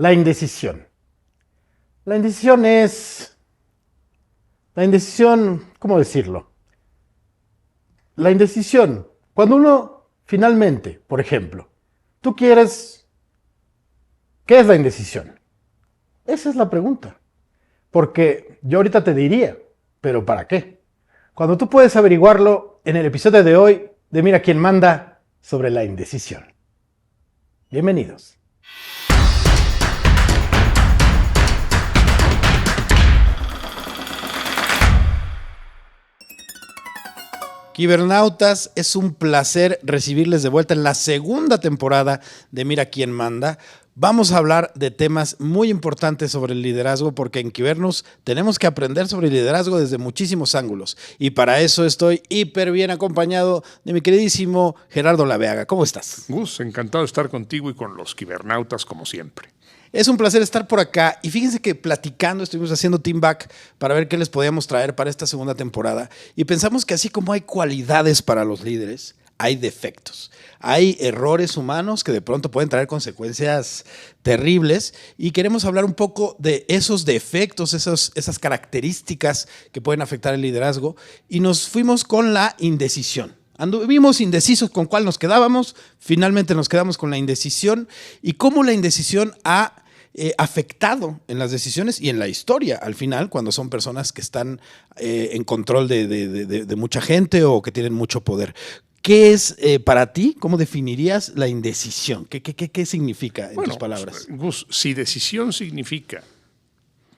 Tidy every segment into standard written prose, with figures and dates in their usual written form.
La indecisión. La indecisión es... La indecisión, ¿cómo decirlo? La indecisión, cuando uno finalmente, por ejemplo, tú quieres... ¿Qué es la indecisión? Esa es la pregunta. Porque yo ahorita te diría, ¿pero para qué? Cuando tú puedes averiguarlo en el episodio de hoy de Mira quién manda sobre la indecisión. Bienvenidos. Kibernautas, es un placer recibirles de vuelta en la segunda temporada de Mira quién manda. Vamos a hablar de temas muy importantes sobre el liderazgo porque en Kibernus tenemos que aprender sobre el liderazgo desde muchísimos ángulos. Y para eso estoy hiper bien acompañado de mi queridísimo Gerardo Laveaga. ¿Cómo estás? Gus, encantado de estar contigo y con los kibernautas como siempre. Es un placer estar por acá y fíjense que platicando estuvimos haciendo team back para ver qué les podíamos traer para esta segunda temporada y pensamos que así como hay cualidades para los líderes, hay defectos. Hay errores humanos que de pronto pueden traer consecuencias terribles y queremos hablar un poco de esos defectos, esas características que pueden afectar el liderazgo y nos fuimos con la indecisión. Anduvimos indecisos con cuál nos quedábamos, finalmente nos quedamos con la indecisión y cómo la indecisión ha afectado en las decisiones y en la historia al final cuando son personas que están en control de mucha gente o que tienen mucho poder. ¿Qué es para ti? ¿Cómo definirías la indecisión? ¿Qué significa en tus palabras? Gus, si decisión significa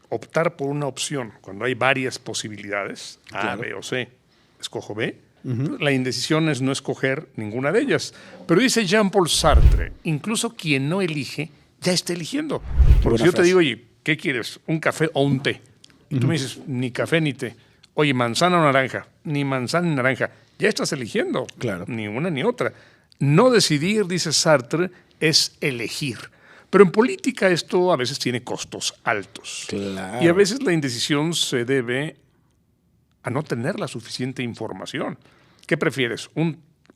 optar por una opción cuando hay varias posibilidades, A, B o C, escojo B, la indecisión es no escoger ninguna de ellas. Pero dice Jean-Paul Sartre, incluso quien no elige, ya está eligiendo. Porque si yo te digo, oye, ¿qué quieres? ¿Un café o un té? Y tú me dices, ni café ni té. Oye, manzana o naranja, ni manzana ni naranja. Ya estás eligiendo, claro. Ni una ni otra. No decidir, dice Sartre, es elegir. Pero en política esto a veces tiene costos altos. Claro. Y a veces la indecisión se debe a no tener la suficiente información. ¿Qué prefieres?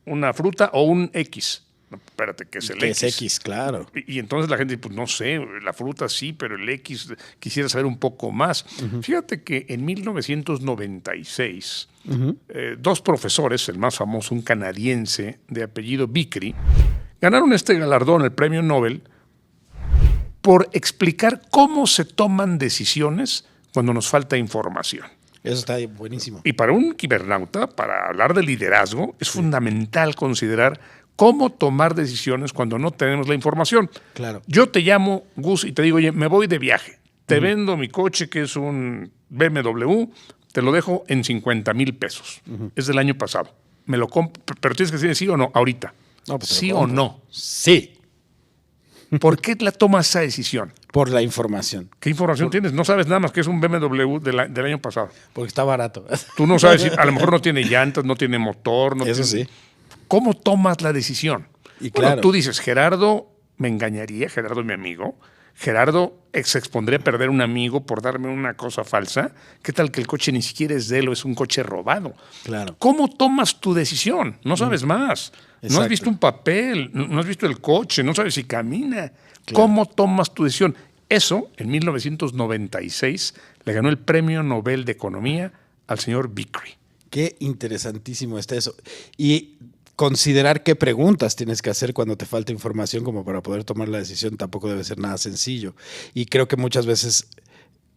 ¿Una fruta o un X? No, espérate, ¿qué es el X? Es X, claro. Y entonces la gente dice, pues no sé, la fruta sí, pero el X quisiera saber un poco más. Fíjate que en 1996, dos profesores, el más famoso, un canadiense de apellido Vickrey, ganaron este galardón, el premio Nobel, por explicar cómo se toman decisiones cuando nos falta información. Eso está buenísimo. Y para un kibernauta, para hablar de liderazgo, es fundamental considerar cómo tomar decisiones cuando no tenemos la información. Claro. Yo te llamo, Gus, y te digo, oye, me voy de viaje. Te vendo mi coche, que es un BMW, te lo dejo en 50,000 pesos. Es del año pasado. Me lo compro, pero tienes que decir sí o no, ahorita. No, pues ¿Sí o no? Sí. ¿Por qué la tomas esa decisión? Por la información. ¿Qué información tienes? No sabes nada más que es un BMW del año pasado. Porque está barato. Tú no sabes si a lo mejor no tiene llantas, no tiene motor. No Eso tiene... sí. ¿Cómo tomas la decisión? Y bueno, claro. Tú dices, Gerardo me engañaría, Gerardo es mi amigo. Gerardo se expondría a perder un amigo por darme una cosa falsa. ¿Qué tal que el coche ni siquiera es de él o es un coche robado? Claro. ¿Cómo tomas tu decisión? No sabes más. Exacto. No has visto un papel, no has visto el coche, no sabes si camina. Claro. ¿Cómo tomas tu decisión? Eso, en 1996, le ganó el Premio Nobel de Economía al señor Vickrey. Qué interesantísimo está eso. Y considerar qué preguntas tienes que hacer cuando te falta información como para poder tomar la decisión tampoco debe ser nada sencillo. Y creo que muchas veces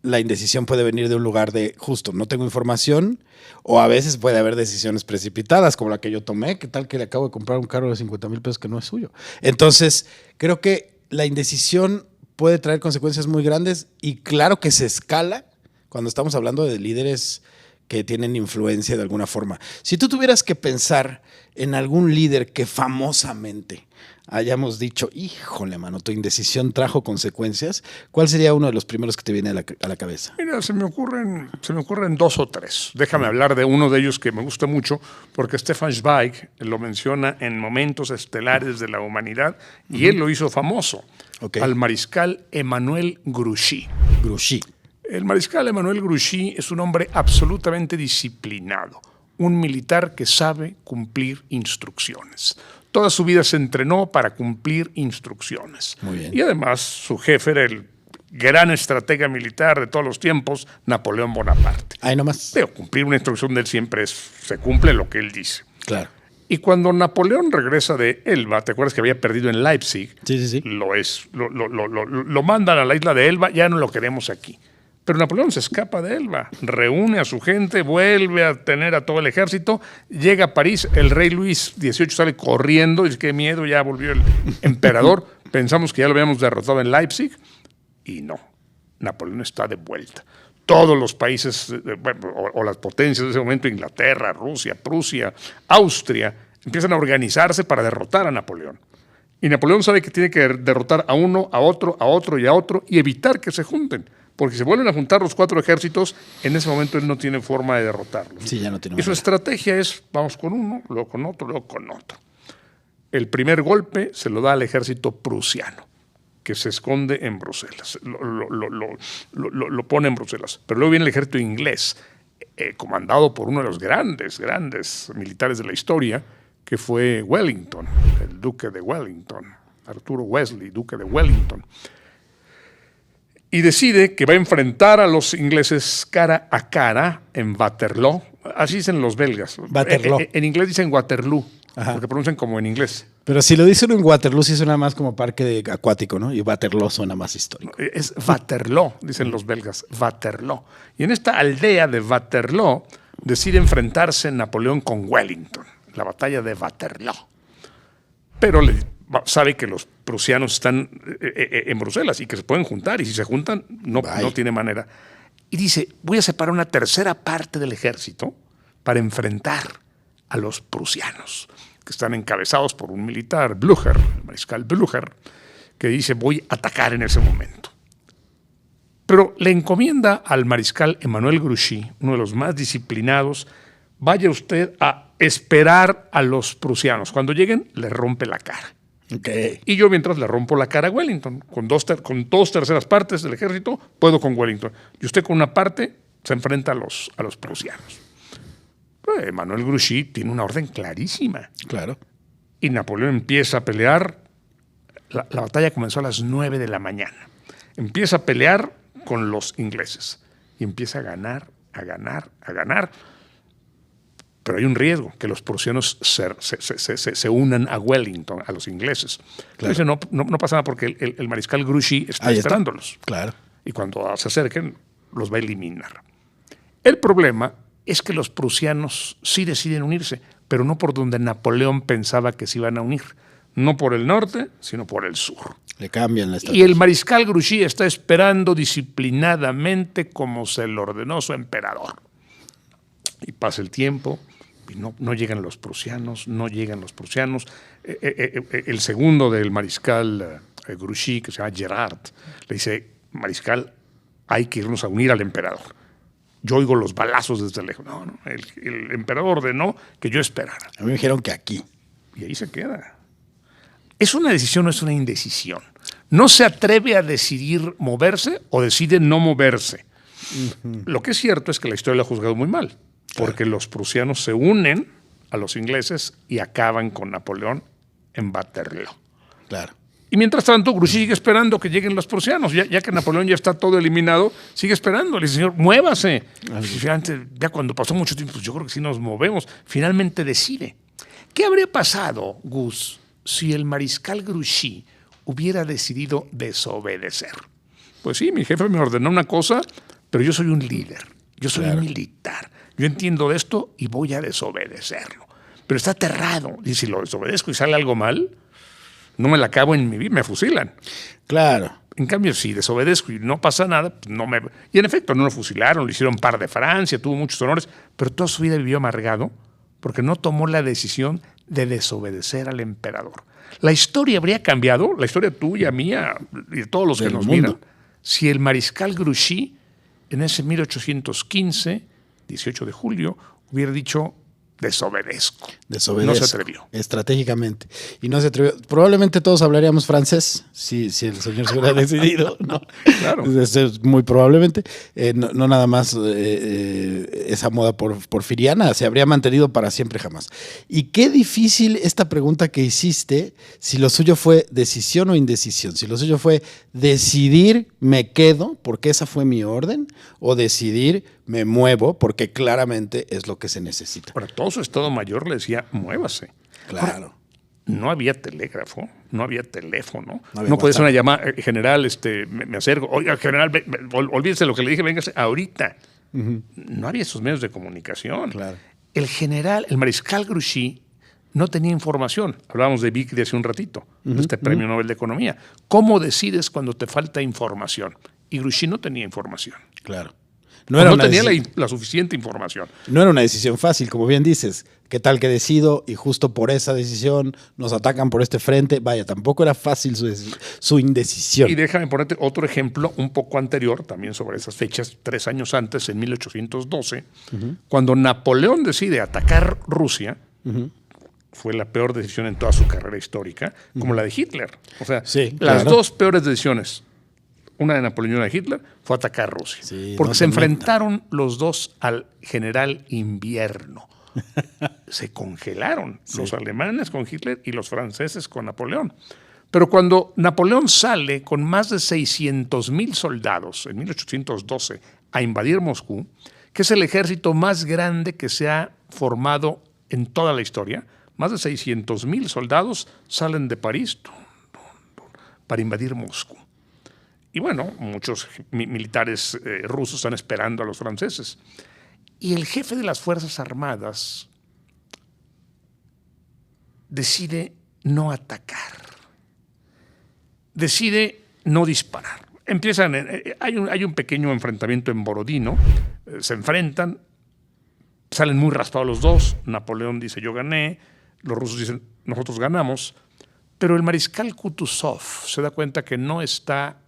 la indecisión puede venir de un lugar de justo, no tengo información, o a veces puede haber decisiones precipitadas como la que yo tomé. ¿Qué tal que le acabo de comprar un carro de 50,000 pesos que no es suyo? Entonces, creo que la indecisión puede traer consecuencias muy grandes y claro que se escala cuando estamos hablando de líderes que tienen influencia de alguna forma. Si tú tuvieras que pensar en algún líder que famosamente hayamos dicho, híjole, mano, tu indecisión trajo consecuencias, ¿cuál sería uno de los primeros que te viene a la cabeza? Mira, se me ocurren dos o tres. Déjame hablar de uno de ellos que me gusta mucho, porque Stefan Zweig lo menciona en Momentos Estelares de la Humanidad, y él lo hizo famoso, al mariscal Emmanuel Grouchy. Grouchy. El mariscal Emmanuel Grouchy es un hombre absolutamente disciplinado, un militar que sabe cumplir instrucciones. Toda su vida se entrenó para cumplir instrucciones. Muy bien. Y además su jefe era el gran estratega militar de todos los tiempos, Napoleón Bonaparte. Ahí nomás. Pero cumplir una instrucción de él siempre se cumple lo que él dice. Claro. Y cuando Napoleón regresa de Elba, ¿te acuerdas que había perdido en Leipzig? Sí. Lo mandan a la isla de Elba, ya no lo queremos aquí. Pero Napoleón se escapa de Elba, reúne a su gente, vuelve a tener a todo el ejército, llega a París, el rey Luis XVIII sale corriendo, dice qué miedo, ya volvió el emperador, pensamos que ya lo habíamos derrotado en Leipzig, y no, Napoleón está de vuelta. Todos los países o las potencias de ese momento, Inglaterra, Rusia, Prusia, Austria, empiezan a organizarse para derrotar a Napoleón. Y Napoleón sabe que tiene que derrotar a uno, a otro y a otro y evitar que se junten. Porque si se vuelven a juntar los 4 ejércitos, en ese momento él no tiene forma de derrotarlos. Sí, ya no tiene y su estrategia es, vamos con uno, luego con otro, luego con otro. El primer golpe se lo da al ejército prusiano, que se esconde en Bruselas. Lo pone en Bruselas. Pero luego viene el ejército inglés, comandado por uno de los grandes militares de la historia, que fue Wellington, el duque de Wellington, Arturo Wellesley, duque de Wellington. Y decide que va a enfrentar a los ingleses cara a cara en Waterloo. Así dicen los belgas. Waterloo. En inglés dicen Waterloo, Ajá. porque pronuncian como en inglés. Pero si lo dicen en Waterloo, sí suena más como parque acuático, ¿no? Y Waterloo suena más histórico. Es Waterloo, dicen los belgas, Waterloo. Y en esta aldea de Waterloo decide enfrentarse Napoleón con Wellington, la batalla de Waterloo. Pero sabe que los prusianos están en Bruselas y que se pueden juntar, y si se juntan no tiene manera. Y dice, voy a separar una tercera parte del ejército para enfrentar a los prusianos, que están encabezados por un militar, Blücher, el mariscal Blücher, que dice, voy a atacar en ese momento. Pero le encomienda al mariscal Emmanuel Grouchy, uno de los más disciplinados, vaya usted a esperar a los prusianos. Cuando lleguen, le rompe la cara. Okay. Y yo mientras le rompo la cara a Wellington. Con 2 terceras partes del ejército, puedo con Wellington. Y usted con una parte se enfrenta a los prusianos. Emmanuel Grouchy tiene una orden clarísima. Claro. Y Napoleón empieza a pelear. La batalla comenzó a las 9 de la mañana. Empieza a pelear con los ingleses. Y empieza a ganar. Pero hay un riesgo, que los prusianos se unan a Wellington, a los ingleses. Claro. Entonces no pasa nada porque el mariscal Grouchy está esperándolos. Claro. Y cuando se acerquen, los va a eliminar. El problema es que los prusianos sí deciden unirse, pero no por donde Napoleón pensaba que se iban a unir. No por el norte, sino por el sur. Le cambian la estrategia. Y el mariscal Grouchy está esperando disciplinadamente como se lo ordenó su emperador. Y pasa el tiempo y no llegan los prusianos. El segundo del mariscal Grouchy, que se llama Gerard, le dice, mariscal, hay que irnos a unir al emperador. Yo oigo los balazos desde lejos. No, el emperador ordenó que yo esperara. A mí me dijeron que aquí. Y ahí se queda. ¿Es una decisión o es una indecisión? No se atreve a decidir moverse o decide no moverse. Uh-huh. Lo que es cierto es que la historia lo ha juzgado muy mal. Porque los prusianos se unen a los ingleses y acaban con Napoleón en Waterloo. Claro. Y mientras tanto, Grouchy sigue esperando que lleguen los prusianos. Ya que Napoleón ya está todo eliminado, sigue esperando. Le dice, señor, muévase. Finalmente, ya cuando pasó mucho tiempo, pues yo creo que sí nos movemos. Finalmente decide. ¿Qué habría pasado, Gus, si el mariscal Grouchy hubiera decidido desobedecer? Pues sí, mi jefe me ordenó una cosa, pero yo soy un líder. Yo soy un militar. Yo entiendo de esto y voy a desobedecerlo. Pero está aterrado. Y si lo desobedezco y sale algo mal, no me la acabo en mi vida, me fusilan. Claro. En cambio, si desobedezco y no pasa nada, pues no me... Y en efecto, no lo fusilaron, le hicieron par de Francia, tuvo muchos honores, pero toda su vida vivió amargado porque no tomó la decisión de desobedecer al emperador. La historia habría cambiado, la historia tuya, mía y de todos los que nos miran, si el mariscal Grouchy en ese 1815, 18 de julio, hubiera dicho, desobedezco. Desobedezco. No se atrevió. Estratégicamente. Y no se atrevió. Probablemente todos hablaríamos francés si el señor se hubiera decidido, ¿no? Claro. Muy probablemente. No nada más esa moda porfiriana se habría mantenido para siempre jamás. Y qué difícil esta pregunta que hiciste, si lo suyo fue decisión o indecisión. Si lo suyo fue decidir, me quedo, porque esa fue mi orden, o decidir, me muevo, porque claramente es lo que se necesita. Para todo su Estado Mayor le decía, muévase. Claro. Ahora, no había telégrafo, no había teléfono, No había no puede ser WhatsApp. una llamada, general, me acerco, oiga, general, olvídese lo que le dije, véngase ahorita. No había esos medios de comunicación. Claro. El mariscal Grouchy no tenía información. Hablábamos de Vic de hace un ratito, de este premio Nobel de Economía. ¿Cómo decides cuando te falta información? Y Grouchy no tenía información. Claro. No tenía la suficiente información. No era una decisión fácil, como bien dices. ¿Qué tal que decido y justo por esa decisión nos atacan por este frente? Vaya, tampoco era fácil su indecisión. Y déjame ponerte otro ejemplo un poco anterior, también sobre esas fechas, 3 años antes, en 1812, cuando Napoleón decide atacar Rusia. Fue la peor decisión en toda su carrera histórica, como la de Hitler. O sea, sí, las claro. dos peores decisiones, una de Napoleón y una de Hitler, fue atacar Rusia. Sí, porque no se se metan. enfrentaron los dos al general invierno. Se congelaron los alemanes con Hitler y los franceses con Napoleón. Pero cuando Napoleón sale con más de 600,000 soldados en 1812 a invadir Moscú, que es el ejército más grande que se ha formado en toda la historia, más de 600,000 soldados salen de París para invadir Moscú. Y bueno, muchos militares rusos están esperando a los franceses. Y el jefe de las Fuerzas Armadas decide no atacar, decide no disparar. Hay un pequeño enfrentamiento en Borodino, se enfrentan, salen muy raspados los dos, Napoleón dice yo gané, los rusos dicen nosotros ganamos, pero el mariscal Kutuzov se da cuenta que no está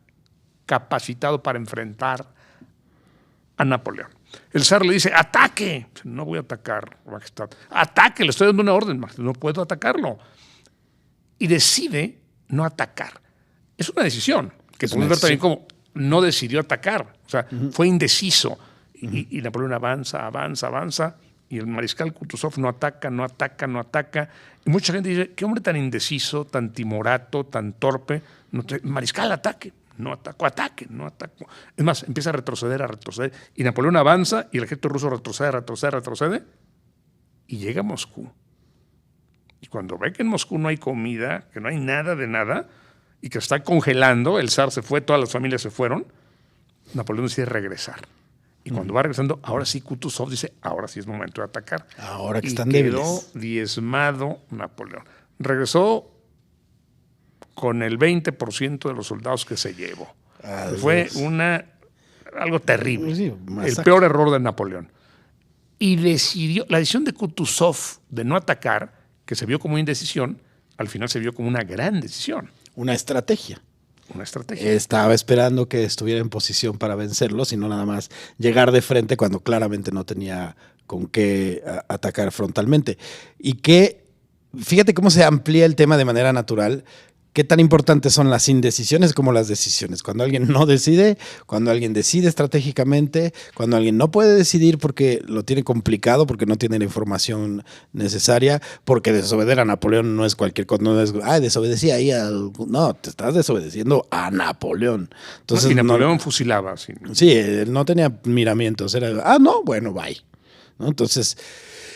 capacitado para enfrentar a Napoleón. El zar le dice, ¡ataque! No voy a atacar, majestad. ¡Ataque! Le estoy dando una orden, majestad. No puedo atacarlo. Y decide no atacar. Es una decisión que podemos ver también como no decidió atacar. O sea, fue indeciso. Y Napoleón avanza. Y el mariscal Kutuzov no ataca. Y mucha gente dice, ¿qué hombre tan indeciso, tan timorato, tan torpe? Mariscal, ataque. No atacó. Es más, empieza a retroceder. Y Napoleón avanza y el ejército ruso retrocede y llega a Moscú. Y cuando ve que en Moscú no hay comida, que no hay nada de nada, y que está congelando, el zar se fue, todas las familias se fueron, Napoleón decide regresar. Y cuando va regresando, ahora sí Kutuzov dice, ahora sí es momento de atacar. Ahora que y están quedó débiles. diezmado Napoleón. Regresó con el 20% de los soldados que se llevó. Fue algo terrible. Sí, el peor error de Napoleón. Y la decisión de Kutuzov de no atacar, que se vio como indecisión, al final se vio como una gran decisión. Una estrategia. Estaba esperando que estuviera en posición para vencerlos y no nada más llegar de frente cuando claramente no tenía con qué atacar frontalmente. Y que, fíjate cómo se amplía el tema de manera natural. ¿Qué tan importantes son las indecisiones como las decisiones? Cuando alguien no decide, cuando alguien decide estratégicamente, cuando alguien no puede decidir porque lo tiene complicado, porque no tiene la información necesaria, porque desobedecer a Napoleón no es cualquier cosa, no es, desobedecí ahí no, te estás desobedeciendo a Napoleón. Entonces, y Napoleón fusilaba. Sí, él no tenía miramientos, era, bueno, bye. ¿No? Entonces,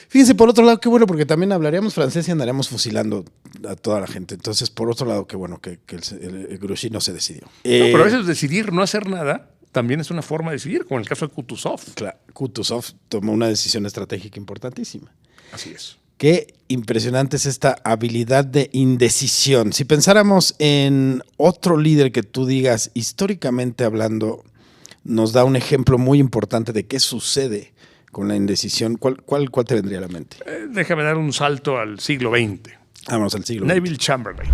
fíjense, por otro lado, qué bueno, porque también hablaríamos francés y andaríamos fusilando a toda la gente. Entonces, por otro lado, qué bueno que el Grouchy no se decidió. Pero a veces decidir no hacer nada también es una forma de decidir, como en el caso de Kutuzov. Claro, Kutuzov tomó una decisión estratégica importantísima. Así es. Qué impresionante es esta habilidad de indecisión. Si pensáramos en otro líder que tú digas, históricamente hablando, nos da un ejemplo muy importante de qué sucede con la indecisión, ¿cuál te vendría a la mente? Déjame dar un salto al siglo XX. Vamos al siglo XX. Neville Chamberlain.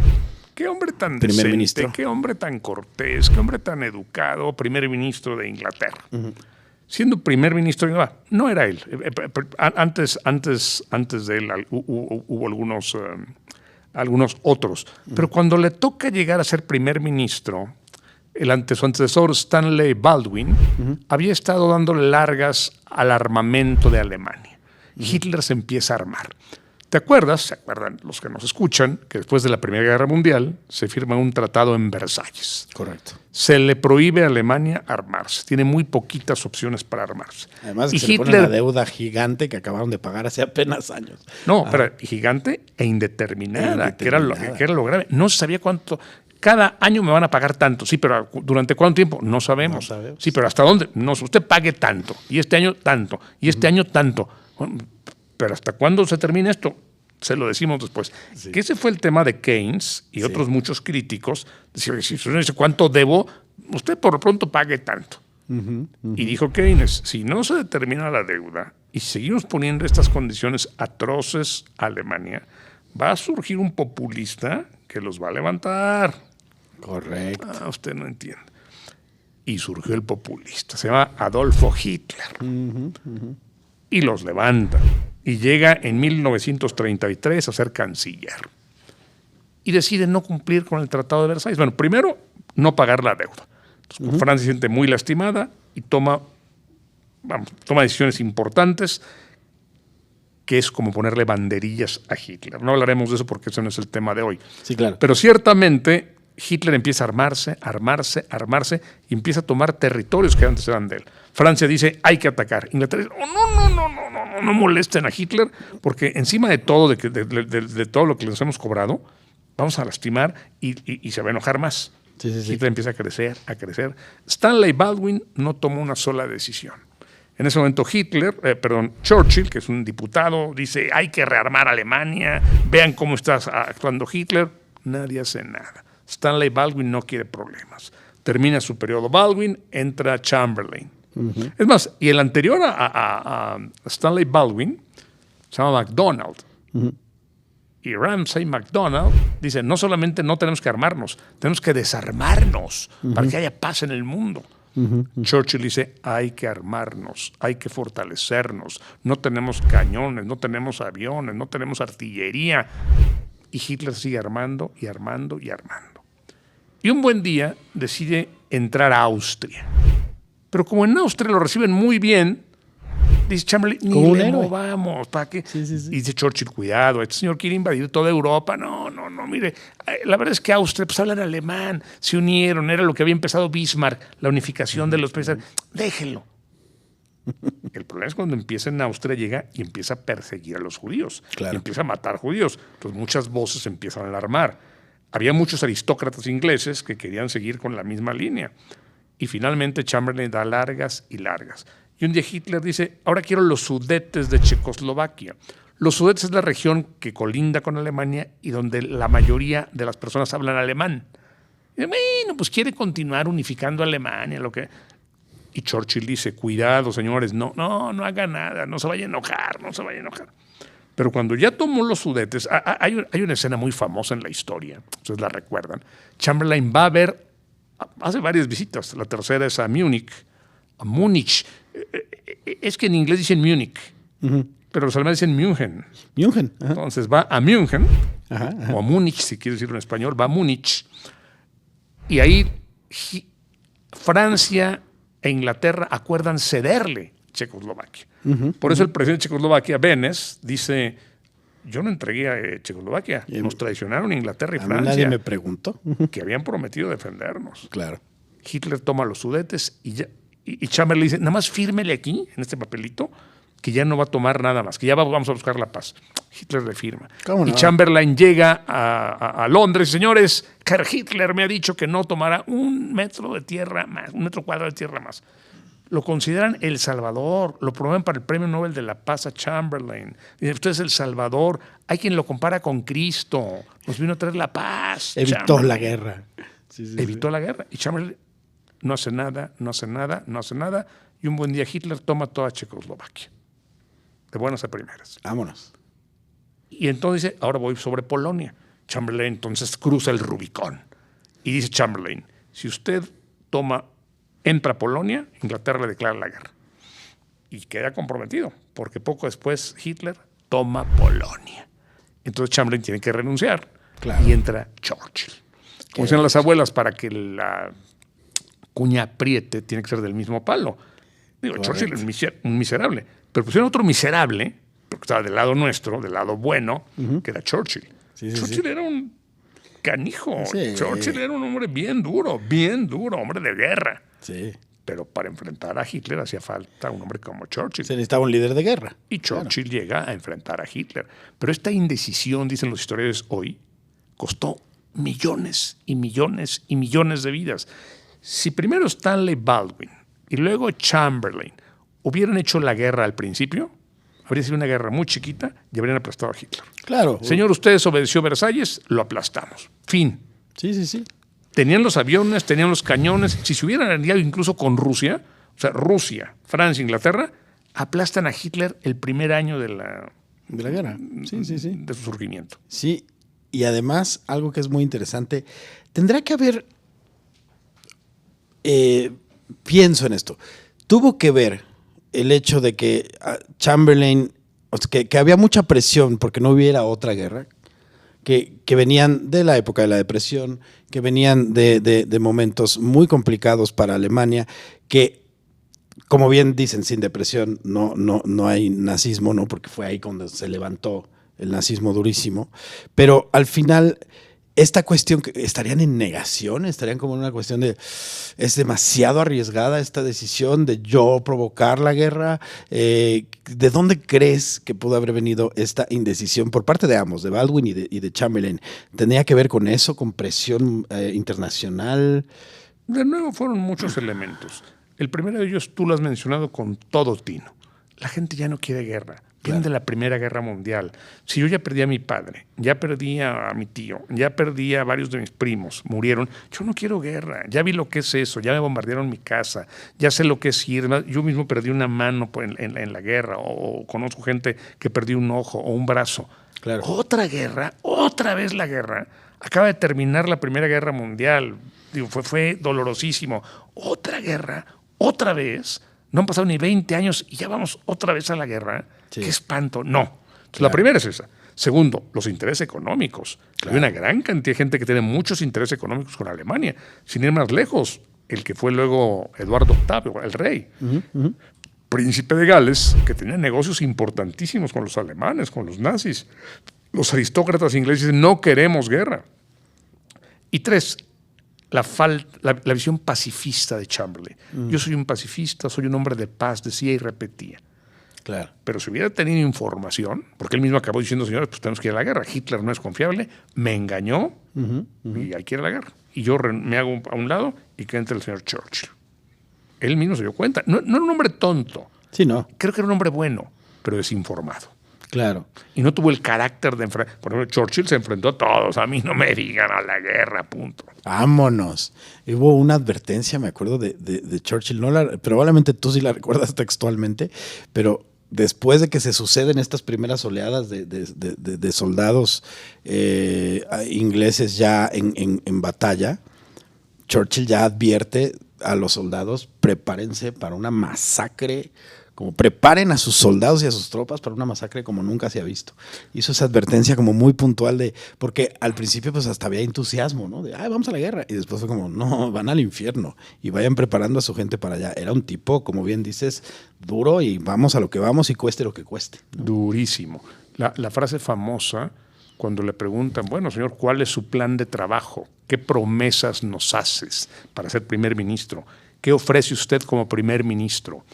Qué hombre tan primer decente, ministro. Qué hombre tan cortés, qué hombre tan educado, primer ministro de Inglaterra. siendo primer ministro, no era él. Antes de él hubo algunos otros. Pero cuando le toca llegar a ser primer ministro, su antecesor Stanley Baldwin había estado dándole largas al armamento de Alemania. Hitler se empieza a armar. ¿Se acuerdan los que nos escuchan, que después de la Primera Guerra Mundial se firma un tratado en Versalles? Correcto. Se le prohíbe a Alemania armarse. Tiene muy poquitas opciones para armarse. Además, se le pone una deuda gigante que acabaron de pagar hace apenas años. No, pero gigante e indeterminada, que era lo grave. No se sabía cuánto. Cada año me van a pagar tanto. Sí, pero ¿durante cuánto tiempo? No sabemos. Sí, pero ¿hasta dónde? No, usted pague tanto. Y este año tanto. Y este año tanto. Bueno, pero ¿hasta cuándo se termina esto? Se lo decimos después. Sí. Que ese fue el tema de Keynes y otros muchos críticos. Decían, si usted dice cuánto debo, usted por lo pronto pague tanto. Y dijo Keynes, si no se determina la deuda y seguimos poniendo estas condiciones atroces a Alemania, va a surgir un populista que los va a levantar. Correcto. Usted no entiende. Y surgió el populista. Se llama Adolfo Hitler. Y los levanta. Y llega en 1933 a ser canciller. Y decide no cumplir con el Tratado de Versalles. Bueno, primero, no pagar la deuda. Entonces, Francia se siente muy lastimada y toma decisiones importantes, que es como ponerle banderillas a Hitler. No hablaremos de eso porque ese no es el tema de hoy. Sí, claro. Pero ciertamente Hitler empieza a armarse y empieza a tomar territorios que antes eran de él. Francia dice, hay que atacar. Inglaterra dice, no molesten a Hitler, porque encima de todo, de todo lo que les hemos cobrado, vamos a lastimar y se va a enojar más. Sí. Hitler empieza a crecer. Stanley Baldwin no tomó una sola decisión. En ese momento Churchill, que es un diputado, dice, hay que rearmar Alemania, vean cómo está actuando Hitler. Nadie hace nada. Stanley Baldwin no quiere problemas. Termina su periodo Baldwin, entra Chamberlain. Es más, y el anterior a Stanley Baldwin se llama MacDonald. Y Ramsay MacDonald dice, no solamente no tenemos que armarnos, tenemos que desarmarnos para que haya paz en el mundo. Churchill dice, hay que armarnos, hay que fortalecernos. No tenemos cañones, no tenemos aviones, no tenemos artillería. Y Hitler sigue armando. Y un buen día decide entrar a Austria. Pero como en Austria lo reciben muy bien, dice Chamberlain, ni le movamos, ¿para qué? Sí. Y dice Churchill, cuidado, este señor quiere invadir toda Europa. No, mire, la verdad es que Austria, pues hablan alemán, se unieron, era lo que había empezado Bismarck, la unificación de los países. Déjenlo. El problema es cuando empieza en Austria, llega y empieza a perseguir a los judíos. Claro. Y empieza a matar judíos. Entonces muchas voces empiezan a alarmar. Había muchos aristócratas ingleses que querían seguir con la misma línea. Y finalmente Chamberlain da largas. Y un día Hitler dice, ahora quiero los Sudetes de Checoslovaquia. Los Sudetes es la región que colinda con Alemania y donde la mayoría de las personas hablan alemán. Y bueno, pues quiere continuar unificando Alemania, Y Churchill dice, cuidado, señores, no haga nada, no se vaya a enojar. Pero cuando ya tomó los Sudetes, hay una escena muy famosa en la historia, ustedes la recuerdan. Chamberlain va a ver, hace varias visitas, la tercera es a Múnich. Es que en inglés dicen Múnich, pero los alemanes dicen München. Entonces va a München, o a Múnich, si quiere decirlo en español, va a Múnich. Y ahí Francia e Inglaterra acuerdan cederle Checoslovaquia. Por eso el presidente de Checoslovaquia, Benes, dice, yo no entregué a Checoslovaquia, nos traicionaron Inglaterra y Francia. Nadie me preguntó. Que habían prometido defendernos. Claro. Hitler toma los Sudetes y Chamberlain dice, nada más fírmele aquí, en este papelito, que ya no va a tomar nada más, que ya vamos a buscar la paz. Hitler le firma. ¿Cómo no? Y Chamberlain llega a Londres, señores, Herr Hitler me ha dicho que no tomará un metro cuadrado de tierra más. Lo consideran el Salvador, lo promueven para el Premio Nobel de la Paz a Chamberlain. Dicen, usted es el Salvador. Hay quien lo compara con Cristo. Nos vino a traer la paz. Evitó la guerra. Evitó la guerra. Y Chamberlain no hace nada. Y un buen día Hitler toma toda Checoslovaquia. De buenas a primeras. Vámonos. Y entonces dice, ahora voy sobre Polonia. Chamberlain entonces cruza el Rubicón. Y dice Chamberlain, si usted entra a Polonia, Inglaterra le declara la guerra. y queda comprometido, porque poco después Hitler toma Polonia. Entonces Chamberlain tiene que renunciar y entra Churchill. Como decían las abuelas, para que la cuña apriete, tiene que ser del mismo palo. Digo, Churchill es un miserable, pero pusieron otro miserable, porque estaba del lado nuestro, del lado bueno, que era Churchill. Churchill era un canijo. Churchill era un hombre bien duro, hombre de guerra. Sí. Pero para enfrentar a Hitler hacía falta un hombre como Churchill. Se necesitaba un líder de guerra. Y Churchill llega a enfrentar a Hitler. Pero esta indecisión, dicen los historiadores hoy, costó millones y millones y millones de vidas. Si primero Stanley Baldwin y luego Chamberlain hubieran hecho la guerra al principio, habría sido una guerra muy chiquita y habrían aplastado a Hitler. Claro. Señor, usted desobedeció Versalles, lo aplastamos. Fin. Sí. Tenían los aviones, tenían los cañones. Si se hubieran aliado incluso con Rusia, o sea, Rusia, Francia, Inglaterra, aplastan a Hitler el primer año de la guerra. Sí. De su surgimiento. Sí, y además, algo que es muy interesante, tendrá que haber, pienso en esto, tuvo que ver el hecho de que Chamberlain, o sea, que había mucha presión porque no hubiera otra guerra, que venían de la época de la depresión, que venían de momentos muy complicados para Alemania, que, como bien dicen, sin depresión no hay nazismo, ¿no? Porque fue ahí cuando se levantó el nazismo durísimo. Pero al final, esta cuestión, estarían en negación, estarían como en una cuestión de, es demasiado arriesgada esta decisión de yo provocar la guerra. ¿De dónde crees que pudo haber venido esta indecisión por parte de ambos, de Baldwin y de Chamberlain? ¿Tenía que ver con eso, con presión internacional? De nuevo fueron muchos elementos. El primero de ellos tú lo has mencionado con todo tino. La gente ya no quiere guerra. Viene de la Primera Guerra Mundial. Si yo ya perdí a mi padre, ya perdí a mi tío, ya perdí a varios de mis primos, murieron, yo no quiero guerra. Ya vi lo que es eso, ya me bombardearon mi casa, ya sé lo que es ir. Yo mismo perdí una mano en la guerra, o conozco gente que perdió un ojo o un brazo. Claro. Otra guerra, otra vez la guerra. Acaba de terminar la Primera Guerra Mundial. Digo, fue dolorosísimo. Otra guerra, otra vez. No han pasado ni 20 años y ya vamos otra vez a la guerra. Sí. ¡Qué espanto! No. Entonces, la primera es esa. Segundo, los intereses económicos. Hay una gran cantidad de gente que tiene muchos intereses económicos con Alemania. Sin ir más lejos, el que fue luego Eduardo VIII, el rey, príncipe de Gales, que tenía negocios importantísimos con los alemanes, con los nazis. Los aristócratas ingleses dicen, no queremos guerra. Y tres, la visión pacifista de Chamberlain. Yo soy un pacifista, soy un hombre de paz, decía y repetía. Claro. Pero si hubiera tenido información, porque él mismo acabó diciendo, señores, pues tenemos que ir a la guerra. Hitler no es confiable, me engañó y hay que ir a la guerra. Y yo me hago a un lado y que entre el señor Churchill. Él mismo se dio cuenta. No era un hombre tonto. Sí, no. Creo que era un hombre bueno, pero desinformado. Claro. Y no tuvo el carácter de enfrentar. Por ejemplo, Churchill se enfrentó a todos. A mí no me digan a la guerra, punto. Vámonos. Hubo una advertencia, me acuerdo, de Churchill. Probablemente tú sí la recuerdas textualmente, pero después de que se suceden estas primeras oleadas de soldados ingleses ya en batalla, Churchill ya advierte a los soldados, prepárense para una masacre, como preparen a sus soldados y a sus tropas para una masacre como nunca se ha visto. Hizo esa advertencia como muy puntual porque al principio pues hasta había entusiasmo, ¿no? De, vamos a la guerra. Y después fue como, no, van al infierno y vayan preparando a su gente para allá. Era un tipo, como bien dices, duro y vamos a lo que vamos y cueste lo que cueste, ¿no? Durísimo. La frase famosa, cuando le preguntan, bueno, señor, ¿cuál es su plan de trabajo? ¿Qué promesas nos haces para ser primer ministro? ¿Qué ofrece usted como primer ministro?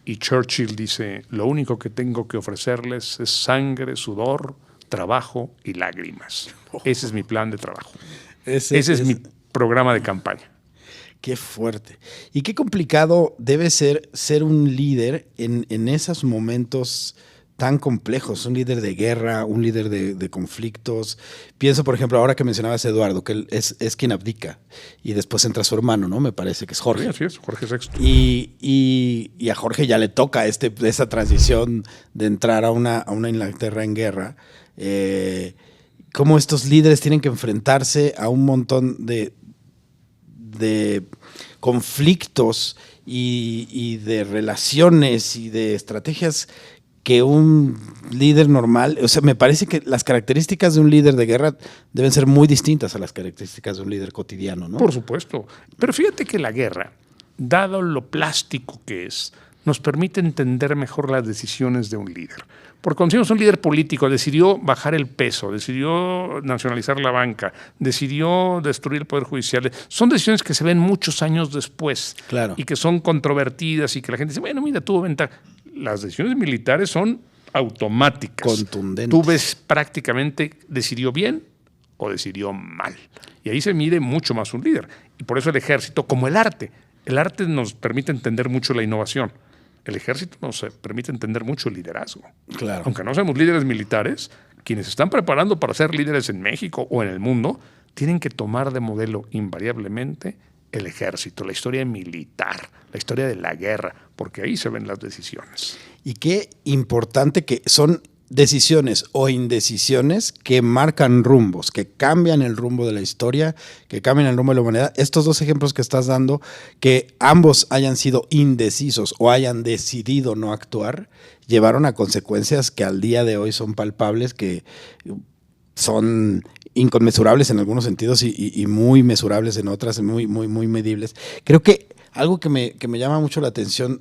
Y Churchill dice, lo único que tengo que ofrecerles es sangre, sudor, trabajo y lágrimas. Ese es mi plan de trabajo. Ese es mi programa de campaña. Qué fuerte. Y qué complicado debe ser un líder en esos momentos tan complejos, un líder de guerra, un líder de conflictos. Pienso, por ejemplo, ahora que mencionabas a Eduardo, que él es quien abdica, y después entra su hermano, ¿no? Me parece que es Jorge. Sí, así es, Jorge VI. Y a Jorge ya le toca esa transición de entrar a una Inglaterra en guerra. Cómo estos líderes tienen que enfrentarse a un montón de conflictos y de relaciones y de estrategias que un líder normal, o sea, me parece que las características de un líder de guerra deben ser muy distintas a las características de un líder cotidiano, ¿no? Por supuesto. Pero fíjate que la guerra, dado lo plástico que es, nos permite entender mejor las decisiones de un líder. Porque cuando decimos un líder político, decidió bajar el peso, decidió nacionalizar la banca, decidió destruir el Poder Judicial. Son decisiones que se ven muchos años después. Claro. Y que son controvertidas y que la gente dice, bueno, mira, tuvo ventaja. Las decisiones militares son automáticas. Contundentes. Tú ves prácticamente, decidió bien o decidió mal. Y ahí se mide mucho más un líder. Y por eso el ejército, como el arte nos permite entender mucho la innovación. El ejército nos permite entender mucho el liderazgo. Claro. Aunque no seamos líderes militares, quienes se están preparando para ser líderes en México o en el mundo, tienen que tomar de modelo invariablemente el ejército, la historia militar, la historia de la guerra, porque ahí se ven las decisiones. Y qué importante que son decisiones o indecisiones que marcan rumbos, que cambian el rumbo de la historia, que cambian el rumbo de la humanidad. Estos dos ejemplos que estás dando, que ambos hayan sido indecisos o hayan decidido no actuar, llevaron a consecuencias que al día de hoy son palpables, que son inconmensurables en algunos sentidos y muy mesurables en otras, muy medibles. Creo que algo que me llama mucho la atención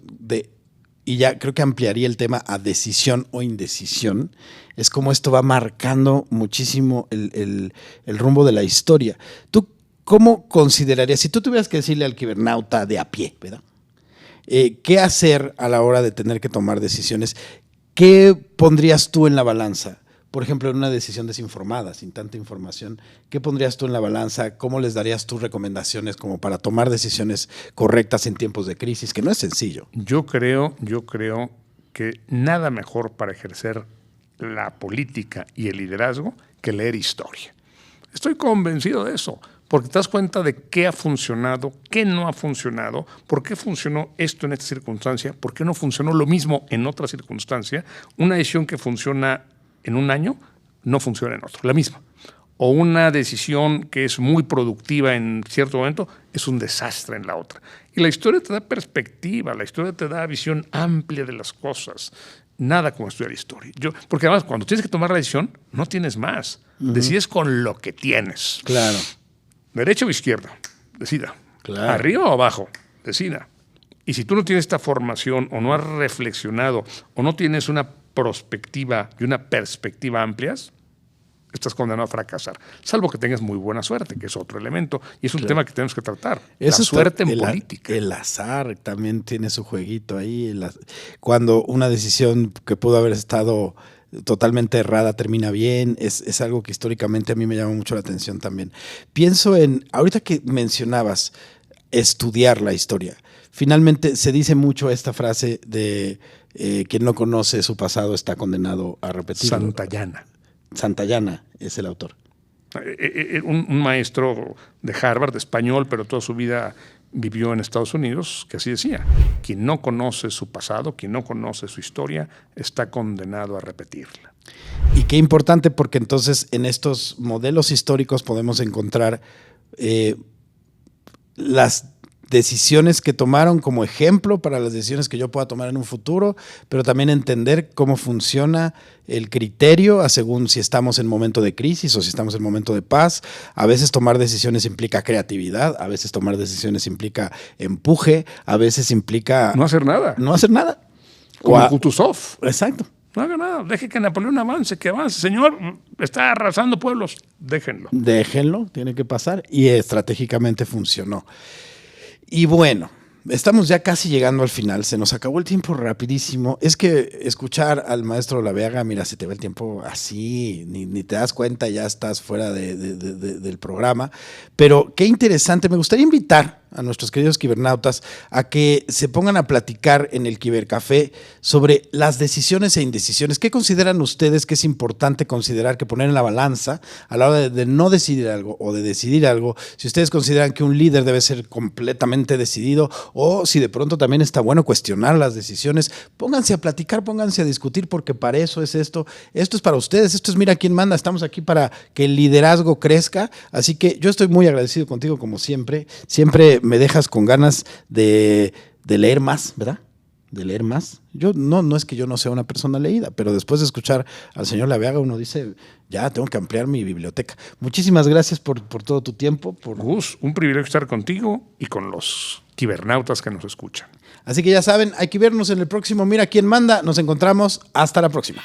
y ya creo que ampliaría el tema a decisión o indecisión, es cómo esto va marcando muchísimo el rumbo de la historia. ¿Tú cómo considerarías, si tú tuvieras que decirle al kibernauta de a pie, ¿verdad? ¿Qué hacer a la hora de tener que tomar decisiones? ¿Qué pondrías tú en la balanza? Por ejemplo, en una decisión desinformada, sin tanta información, ¿qué pondrías tú en la balanza? ¿Cómo les darías tus recomendaciones como para tomar decisiones correctas en tiempos de crisis? Que no es sencillo. Yo creo que nada mejor para ejercer la política y el liderazgo que leer historia. Estoy convencido de eso, porque te das cuenta de qué ha funcionado, qué no ha funcionado, por qué funcionó esto en esta circunstancia, por qué no funcionó lo mismo en otra circunstancia. Una decisión que funciona en un año no funciona en otro, la misma. O una decisión que es muy productiva en cierto momento es un desastre en la otra. Y la historia te da perspectiva, la historia te da visión amplia de las cosas. Nada como estudiar historia. Porque además, cuando tienes que tomar la decisión, no tienes más. Decides con lo que tienes. Claro. ¿Derecha o izquierda? Decida. Claro. ¿Arriba o abajo? Decida. Y si tú no tienes esta formación o no has reflexionado o no tienes una prospectiva y una perspectiva amplias, estás condenado a fracasar, salvo que tengas muy buena suerte, que es otro elemento, y es un tema que tenemos que tratar. La suerte en política. El azar también tiene su jueguito ahí. Cuando una decisión que pudo haber estado totalmente errada termina bien, es algo que históricamente a mí me llama mucho la atención también. Pienso ahorita que mencionabas estudiar la historia, finalmente se dice mucho esta frase de quien no conoce su pasado está condenado a repetirlo. Santayana es el autor. Un maestro de Harvard, de español, pero toda su vida vivió en Estados Unidos, que así decía: quien no conoce su pasado, quien no conoce su historia, está condenado a repetirla. Y qué importante, porque entonces en estos modelos históricos podemos encontrar las decisiones que tomaron como ejemplo para las decisiones que yo pueda tomar en un futuro, pero también entender cómo funciona el criterio a según si estamos en momento de crisis o si estamos en momento de paz. A veces tomar decisiones implica creatividad, a veces tomar decisiones implica empuje, a veces implica no hacer nada. No hacer nada. Como Kutuzov. Exacto. No haga nada, deje que Napoleón avance, que avance. Señor, está arrasando pueblos, déjenlo. Déjenlo, tiene que pasar, y estratégicamente funcionó. Y bueno, estamos ya casi llegando al final, se nos acabó el tiempo rapidísimo. Es que escuchar al maestro Laveaga, mira, se te va el tiempo así, ni te das cuenta, ya estás fuera del programa. Pero qué interesante, me gustaría invitar a nuestros queridos kibernautas a que se pongan a platicar en el Kibercafé sobre las decisiones e indecisiones. ¿Qué consideran ustedes que es importante considerar, que poner en la balanza a la hora de no decidir algo o de decidir algo? Si ustedes consideran que un líder debe ser completamente decidido, o si de pronto también está bueno cuestionar las decisiones, pónganse a platicar, pónganse a discutir, porque para eso es esto. Esto es para ustedes, esto es Mira Quién Manda. Estamos aquí para que el liderazgo crezca, así que yo estoy muy agradecido contigo como siempre. Siempre me dejas con ganas de de leer más, ¿verdad? De leer más. Yo no es que yo no sea una persona leída, pero después de escuchar al señor Laveaga uno dice, ya tengo que ampliar mi biblioteca. Muchísimas gracias por todo tu tiempo. Gus, un privilegio estar contigo y con los cibernautas que nos escuchan. Así que ya saben, hay que vernos en el próximo Mira quién manda. Nos encontramos. Hasta la próxima.